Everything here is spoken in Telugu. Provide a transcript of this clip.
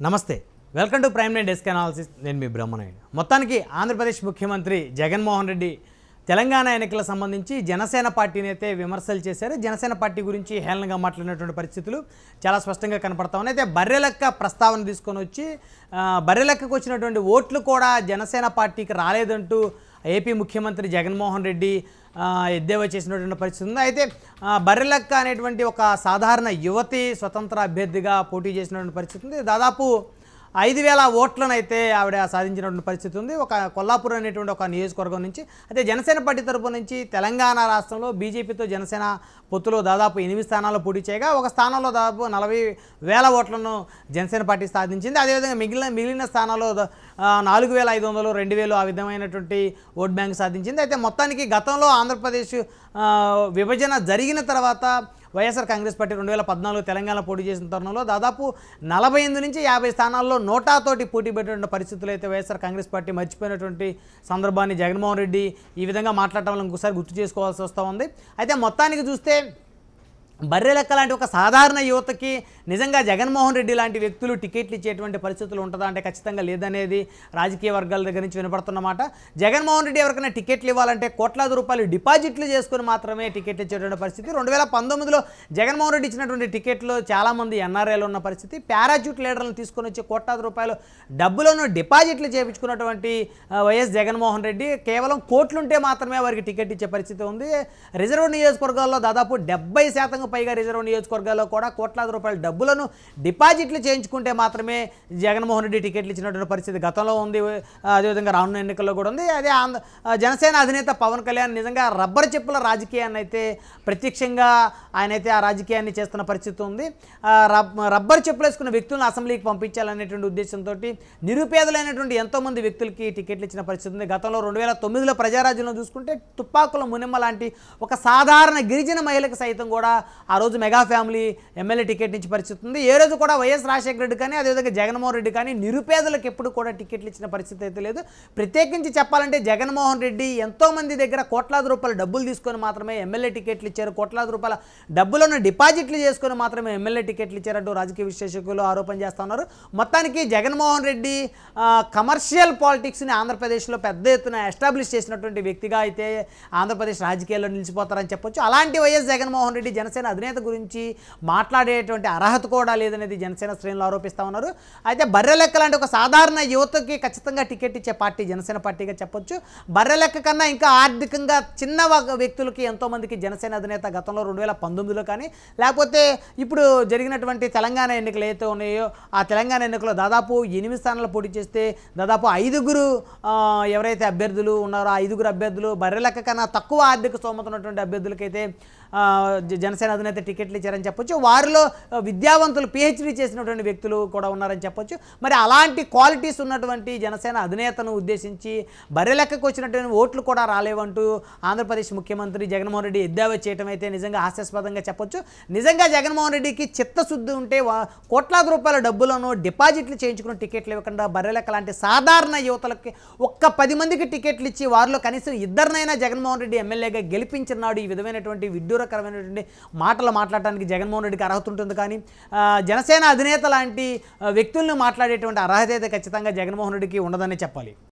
నమస్తే welcome to prime nine desk analysis నేను మీ బ్రహ్మనాయుడు మొత్తానికి ఆంధ్రప్రదేశ్ ముఖ్యమంత్రి జగన్మోహన్ రెడ్డి తెలంగాణ ఎన్నికల సంబంధించి జనసేన పార్టీని అయితే విమర్శలు చేశారు. జనసేన పార్టీ గురించి హేళనగా మాట్లాడినటువంటి పరిస్థితులు చాలా స్పష్టంగా కనపడతా ఉన్నాయి. అయితే బర్రెలెక్క ప్రస్తావన తీసుకొని వచ్చి బర్రెలెక్కకు వచ్చినటువంటి ఓట్లు కూడా జనసేన పార్టీకి రాలేదంటూ ఏపీ ముఖ్యమంత్రి జగన్మోహన్ రెడ్డి ఎద్దేవా చేసినటువంటి పరిస్థితి ఉంది. అయితే బర్రెలెక్క అనేటువంటి ఒక సాధారణ యువతి స్వతంత్ర అభ్యర్థిగా పోటీ చేసినటువంటి పరిస్థితి ఉంది. దాదాపు 5,000 ఓట్లను అయితే ఆవిడ సాధించినటువంటి పరిస్థితి ఉంది. ఒక కొల్లాపూర్ అనేటువంటి ఒక నియోజకవర్గం నుంచి. అయితే జనసేన పార్టీ తరపు నుంచి తెలంగాణ రాష్ట్రంలో బీజేపీతో జనసేన పొత్తులో దాదాపు 8 స్థానాల్లో పోటీ చేయగా ఒక స్థానంలో దాదాపు 40,000 ఓట్లను జనసేన పార్టీ సాధించింది. అదేవిధంగా మిగిలిన స్థానాల్లో 4,500, 2,000 ఆ విధమైనటువంటి ఓట్ బ్యాంక్ సాధించింది. అయితే మొత్తానికి గతంలో ఆంధ్రప్రదేశ్ విభజన జరిగిన తర్వాత వైఎస్ఆర్ కాంగ్రెస్ పార్టీ 2014 తెలంగాణ పోటీ చేసిన తరుణంలో దాదాపు 48 నుంచి 50 స్థానాల్లో నోటాతోటి పోటీ పెట్టిన పరిస్థితులు అయితే వైఎస్ఆర్ కాంగ్రెస్ పార్టీ మర్చిపోయినటువంటి సందర్భాన్ని జగన్మోహన్ రెడ్డి ఈ విధంగా మాట్లాడటం ఇంకోసారి గుర్తు చేసుకోవాల్సి వస్తూ ఉంది. అయితే మొత్తానికి చూస్తే బర్రెలెక్క లాంటి ఒక సాధారణ యువతకి నిజంగా జగన్మోహన్ రెడ్డి లాంటి వ్యక్తులు టికెట్లు ఇచ్చేటువంటి పరిస్థితులు ఉంటుందా అంటే ఖచ్చితంగా లేదనేది రాజకీయ వర్గాల దగ్గర నుంచి వినపడుతున్నమాట. జగన్మోహన్ రెడ్డి ఎవరికైనా టికెట్లు ఇవ్వాలంటే కోట్లాది రూపాయలు డిపాజిట్లు చేసుకుని మాత్రమే టికెట్లు ఇచ్చేటువంటి పరిస్థితి. 2019లో జగన్మోహన్ రెడ్డి ఇచ్చినటువంటి టికెట్లు చాలామంది ఎన్ఆర్ఐలు ఉన్న పరిస్థితి. పారాచూట్ లీడర్లను తీసుకొని వచ్చి కోట్లాది రూపాయలు డబ్బులను డిపాజిట్లు చేయించుకున్నటువంటి వైఎస్ జగన్మోహన్ రెడ్డి కేవలం కోట్లుంటే మాత్రమే వారికి టికెట్ ఇచ్చే పరిస్థితి ఉంది. రిజర్వ్ నియోజకవర్గాల్లో దాదాపు 70% పైగా రిజర్వ్ నియోజకవర్గాల్లో కూడా కోట్లాది రూపాయల డబ్బులను డిపాజిట్లు చేయించుకుంటే మాత్రమే జగన్మోహన్ రెడ్డి టికెట్లు ఇచ్చినటువంటి పరిస్థితి గతంలో ఉంది. అదేవిధంగా రానున్న ఎన్నికల్లో కూడా ఉంది. అదే జనసేన అధినేత పవన్ కళ్యాణ్ నిజంగా రబ్బర్ చెప్పుల రాజకీయాన్ని అయితే ప్రత్యక్షంగా ఆయన అయితే ఆ రాజకీయాన్ని చేస్తున్న పరిస్థితి ఉంది. రబ్బర్ చెప్పులు వేసుకున్న వ్యక్తులను అసెంబ్లీకి పంపించాలనేటువంటి ఉద్దేశంతో నిరుపేదలైనటువంటి ఎంతోమంది వ్యక్తులకి టికెట్లు ఇచ్చిన పరిస్థితి ఉంది. గతంలో 2009లో ప్రజారాజ్యంలో చూసుకుంటే తుప్పాకుల మునిమ్మ లాంటి ఒక సాధారణ గిరిజన మహిళకు సైతం కూడా ఆ రోజు మెగా ఫ్యామిలీ ఎమ్మెల్యే టికెట్ ఇచ్చిన పరిస్థితి ఉంది. ఏ రోజు కూడా వైఎస్ రాజశేఖర రెడ్డి కానీ అదేవిధంగా జగన్మోహన్ రెడ్డి కానీ నిరుపేదలకు ఎప్పుడు కూడా టికెట్లు ఇచ్చిన పరిస్థితి అయితే లేదు. ప్రత్యేకించి చెప్పాలంటే జగన్మోహన్ రెడ్డి ఎంతోమంది దగ్గర కోట్లాది రూపాయల డబ్బులు తీసుకొని మాత్రమే ఎమ్మెల్యే టికెట్లు ఇచ్చారు. కోట్లాది రూపాయల డబ్బులను డిపాజిట్లు చేసుకొని మాత్రమే ఎమ్మెల్యే టికెట్లు ఇచ్చారంటూ రాజకీయ విశ్లేషకులు ఆరోపణ చేస్తున్నారు. మొత్తానికి జగన్మోహన్ రెడ్డి కమర్షియల్ పాలిటిక్స్ని ఆంధ్రప్రదేశ్లో పెద్ద ఎత్తున ఎస్టాబ్లిష్ చేసినటువంటి వ్యక్తిగా అయితే ఆంధ్రప్రదేశ్ రాజకీయాల్లో నిలిచిపోతారని చెప్పొచ్చు. అలాంటి వైఎస్ జగన్మోహన్ రెడ్డి జనసేన అధినేత గురించి మాట్లాడేటువంటి అర్హత కూడా లేదనేది జనసేన శ్రేణులు ఆరోపిస్తూ ఉన్నారు. అయితే బర్రెలెక్క లాంటి ఒక సాధారణ యువతకి ఖచ్చితంగా టికెట్ ఇచ్చే పార్టీ జనసేన పార్టీగా చెప్పొచ్చు. బర్రెలెక్క కన్నా ఇంకా ఆర్థికంగా చిన్న వ్యక్తులకి ఎంతోమందికి జనసేన అధినేత గతంలో 2019లో కానీ లేకపోతే ఇప్పుడు జరిగినటువంటి తెలంగాణ ఎన్నికలు ఏవైతే ఉన్నాయో ఆ తెలంగాణ ఎన్నికల్లో దాదాపు 8 స్థానాలు పోటీ చేస్తే దాదాపు 5 ఎవరైతే అభ్యర్థులు ఉన్నారో ఆ 5 అభ్యర్థులు బర్రెలెక్క కన్నా తక్కువ ఆర్థిక స్తోమత ఉన్నటువంటి అభ్యర్థులకైతే జనసేన అధినేత టికెట్లు ఇచ్చారని చెప్పొచ్చు. వారిలో విద్యావంతులు పిహెచ్డీ చేసినటువంటి వ్యక్తులు కూడా ఉన్నారని చెప్పొచ్చు. మరి అలాంటి క్వాలిటీస్ ఉన్నటువంటి జనసేన అధినేతను ఉద్దేశించి బర్రెలెక్కకు వచ్చినటువంటి ఓట్లు కూడా రాలేవంటూ ఆంధ్రప్రదేశ్ ముఖ్యమంత్రి జగన్మోహన్ రెడ్డి ఎద్దేవా చేయడం అయితే నిజంగా హాస్యాస్పదంగా చెప్పొచ్చు. నిజంగా జగన్మోహన్ రెడ్డికి చిత్తశుద్ధి ఉంటే కోట్లాది రూపాయల డబ్బులను డిపాజిట్లు చేయించుకున్న టికెట్లు ఇవ్వకుండా బర్రెలెక్క లాంటి సాధారణ యువతలకి ఒక్క 10 మందికి టికెట్లు ఇచ్చి వారిలో కనీసం ఇద్దరినైనా జగన్మోహన్ రెడ్డి ఎమ్మెల్యేగా గెలిపించినాడు. ఈ విధమైనటువంటి విడ్డూరకరమైనటువంటి మాటలు మాట్లాడటానికి జగన్మోహన్ రెడ్డికి అర్హత ఉంటుంది. కానీ జనసేన అధినేత లాంటి వ్యక్తులను మాట్లాడేటువంటి అర్హత అయితే ఖచ్చితంగా జగన్మోహన్ రెడ్డికి ఉండదని చెప్పాలి.